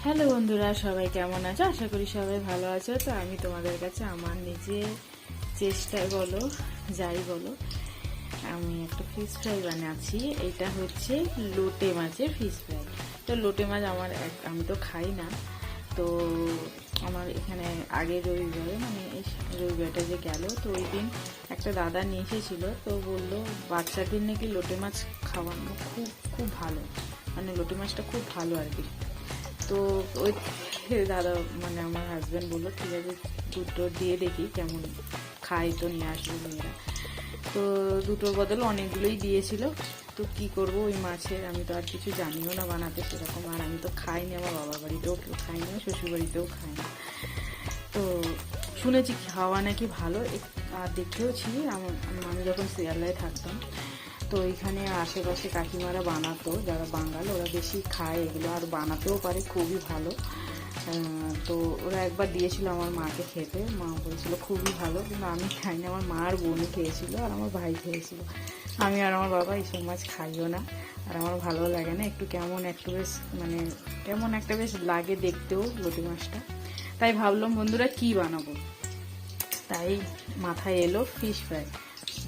Hello বন্ধুরা, সবাই কেমন আছো? আশা করি সবাই ভালো আছো। তো আমি তোমাদের কাছে আমার নিজের চেষ্টায় বলো, যাই বলো, আমি একটা ফিশ ফ্রাই বানাচ্ছি। এটা হচ্ছে লোটে মাছের ফিশ ফ্রাই। তো লোটে মাছ আমি তো খাই না। তো আমার এখানে আগের রবিবারে, মানে এই রবিবারটা যে গেল, তো ওই দিন একটা দাদা নিয়ে এসেছিলো। তো বললো বাচ্চাদের নাকি লোটে মাছ খাওয়ানো খুব খুব ভালো, মানে লোটে মাছটা খুব ভালো আর কি। তো ওই দাদা, মানে আমার হাজব্যান্ড বললো ঠিক আছে দুটো দিয়ে দেখি কেমন খাই, তো নিয়ে আসবো মেয়েরা। তো দুটোর বদলে অনেকগুলোই দিয়েছিল। তো কি করব, ওই মাছের আমি তো আর কিছু জানিও না বানাতে সেরকম, আর আমি তো খাইনি, আমার বাবার বাড়িতেও কেউ খাই না, শ্বশুর বাড়িতেও খাই না। তো শুনেছি খাওয়া নাকি ভালো, আর দেখেওছি। আমি যখন শিয়ালদায় থাকতাম, তো ওইখানে আশেপাশে কাকিমারা বানাতো, যারা বাঙাল ওরা বেশি খায় এগুলো, আর বানাতেও পারে খুবই ভালো। তো ওরা একবার দিয়েছিল আমার মাকে খেতে, মা বলেছিল খুবই ভালো, কিন্তু আমি খাইনি। আমার মা আর বোনই খেয়েছিল, আর আমার ভাই খেয়েছিল। আমি আর আমার বাবা এইসব মাছ খাইও না, আর আমার ভালো লাগে না। একটু কেমন একটু বেশ, মানে কেমন একটা বেশ লাগে দেখতেও লটি মাছটা। তাই ভাবলাম বন্ধুরা কি বানাবো, তাই মাথায় এলো ফিশ ফ্রাই।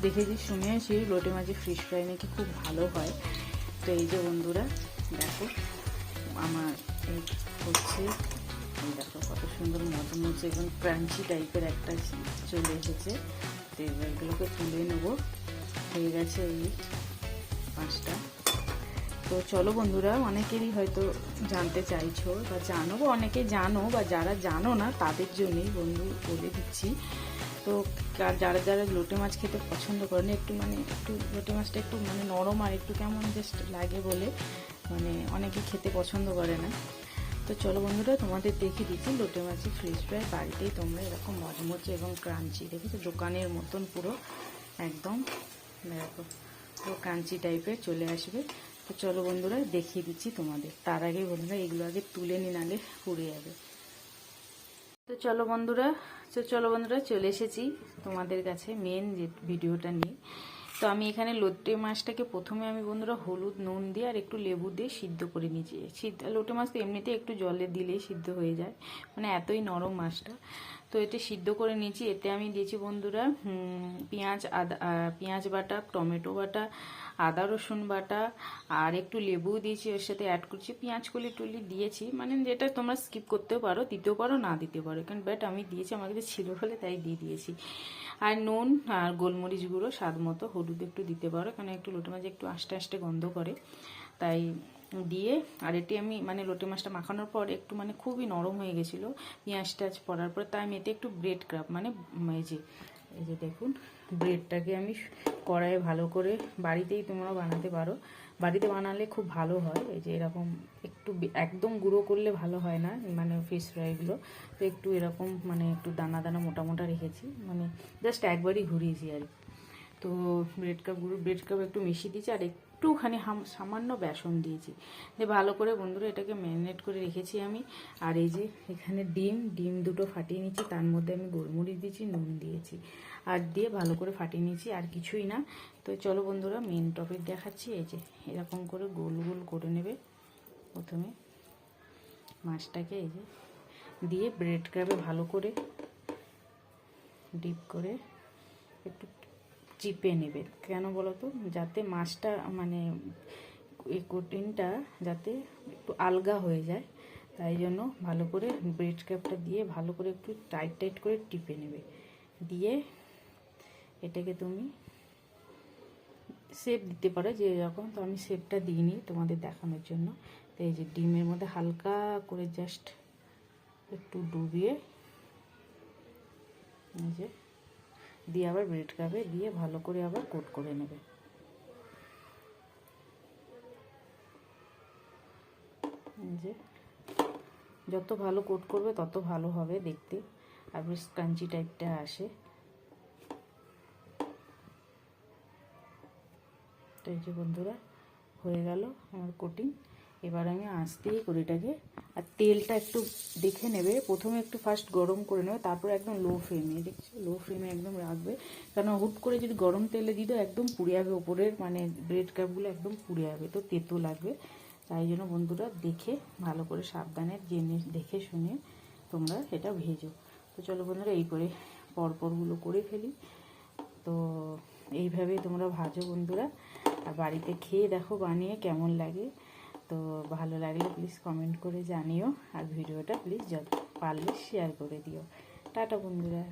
দেখেছি, শুনেছি লোটে মাছের ফিশ ফ্রাই নাকি খুব ভালো হয়। তো এই যে বন্ধুরা দেখো, আমার এই হচ্ছে, এই দেখো কত সুন্দর মচমচে এবং ক্রাঞ্চি টাইপের একটা চলে এসেছে। তো এগুলোকে তুলে নেবো। হয়ে গেছে এই পাঁচটা। তো চলো বন্ধুরা, অনেকেরই হয়তো জানতে চাইছো বা জানো, বা অনেকে জানো, বা যারা জানো না তাদের জন্যই বন্ধু বলে দিচ্ছি। তো যারা যারা লোটে মাছ খেতে পছন্দ করেন, একটু মানে একটু লোটে মাছটা একটু মানে নরম আর একটু কেমন জাস্ট লাগে বলে মানে অনেকে খেতে পছন্দ করে না। তো চলো বন্ধুরা, তোমাদের দেখিয়ে দিচ্ছি লোটে মাছের ফিশ ফ্রাই বাড়িতেই তোমরা এরকম মচমচে এবং ক্রাঞ্চি, দেখেছো দোকানের মতন পুরো একদম দেখো পুরো ক্রাঞ্চি টাইপের চলে আসবে। তো চলো বন্ধুরা দেখিয়ে দিচ্ছি তোমাদের। তার আগে বন্ধুরা এগুলো আগে তুলে নিয়ে, নালে পুড়ে যাবে। তো চলো বন্ধুরা চলে এসেছি তোমাদের কাছে মেন যে ভিডিওটা নিয়ে। তো আমি এখানে লোটে মাছটাকে প্রথমে আমি বন্ধুরা হলুদ নুন দিয়ে আর একটু লেবু দিয়ে সিদ্ধ করে নিয়েছি। লোটে মাছ তো এমনিতে একটু জলে দিলেই সিদ্ধ হয়ে যায়, মানে এতই নরম মাছটা। তো এতে সিদ্ধ করে নিয়েছি। এতে আমি দিয়েছি বন্ধুরা পেঁয়াজ বাটা, টমেটো বাটা, আদা রসুন বাটা, আর একটু লেবু দিয়েছি ওর সাথে অ্যাড করছি, পেঁয়াজ কলি টুলি দিয়েছি, মানে যেটা তোমরা স্কিপ করতেও পারো, দিতেও পারো, না দিতে পারো, কারণ বাট আমি দিয়েছি, আমার কাছে ছিল বলে তাই দিয়ে দিয়েছি। আর নুন আর গোলমরিচ গুঁড়ো স্বাদ মতো, হলুদ একটু দিতে পারো, কারণ একটু লোটে মাছ একটু আস্তে আস্তে গন্ধ করে, তাই দিয়ে। আর এটি আমি মানে লোটে মাছটা মাখানোর পর একটু মানে খুবই নরম হয়ে গেছিলো পেঁয়াজ টাজ পড়ার পর, তাই আমি এতে একটু ব্রেড ক্রাম্ব মানে এই যে দেখুন ব্রেডটাকে আমি কড়াইয়ে ভালো করে, বাড়িতেই তোমরা বানাতে পারো, বাড়িতে বানালে খুব ভালো হয়। এই যে এরকম একটু একদম গুঁড়ো করলে ভালো হয় না, মানে ফিশ ফ্রাইগুলো। তো একটু এরকম মানে একটু দানা দানা মোটা মোটা রেখেছি, মানে জাস্ট একবারই ঘুরিয়েছি আর কি। তো ব্রেড কাপ একটু মিশিয়ে দিয়েছি, আর একটুখানি সামান্য বেসন দিয়েছি, দিয়ে ভালো করে বন্ধুরা এটাকে ম্যারিনেট করে রেখেছি আমি। আর এই যে এখানে ডিম দুটো ফাটিয়ে নিয়েছি, তার মধ্যে আমি গোলমরিচ দিয়েছি, নুন দিয়েছি, আর দিয়ে ভালো করে ফাটিয়ে নিয়েছি, আর কিছুই না। তো চলো বন্ধুরা মেন টপিক দেখাচ্ছি। এই যে এরকম করে গোল গোল করে নেবে প্রথমে মাছটাকে, এই যে দিয়ে ব্রেড ক্রাবে ভালো করে ডিপ করে একটু চিপে নেবে। কেন বলো তো, যাতে মাছটা মানে এই কোটিংটা যাতে একটু আলগা হয়ে যায়, তাই জন্য ভালো করে ব্রেড ক্রাবটা দিয়ে ভালো করে একটু টাইট করে টিপে নেবে। দিয়ে এটাকে তুমি শেপ দিতে পারো যে এরকম, তো আমি শেপটা দিইনি তোমাদের দেখানোর জন্য। তো এই যে ডিমের মধ্যে হালকা করে জাস্ট একটু ডুবিয়ে এই যে দিয়ে আবার ব্রেড ক্রাবে দিয়ে ভালো করে আবার কোট করে নেবে। যে যত ভালো কোট করবে তত ভালো হবে দেখতে, আর বেশ ক্রাঞ্চি টাইপটা আসে। তো এই যে বন্ধুরা হয়ে গেল আমার কোটিং। এবার আমি আস্তেই করি এটাকে, আর তেলটা একটু দেখে নেবে, প্রথমে একটু ফার্স্ট গরম করে নেবে, তারপর একদম লো ফ্লেমে, দেখছো লো ফ্লেমে একদম রাখবে, কারণ হুট করে যদি গরম তেলে দিও একদম পুড়ে যাবে ওপরের, মানে ব্রেড ক্রাবগুলো একদম পুড়ে যাবে, তো তেতো লাগবে। তাই জন্য বন্ধুরা দেখে ভালো করে সাবধানে জিনিস দেখে শুনে তোমরা এটা ভেজো। তো চলো বন্ধুরা এই করে পরপরগুলো করে ফেলি। তো এইভাবেই তোমরা ভাজো বন্ধুরা, আর বাড়িতে খেয়ে দেখো বানিয়ে কেমন লাগে। তো ভালো লাগলে প্লিজ কমেন্ট করে জানিও, আর ভিডিওটা প্লিজ পারলে শেয়ার করে দিও। টাটা বন্ধুরা।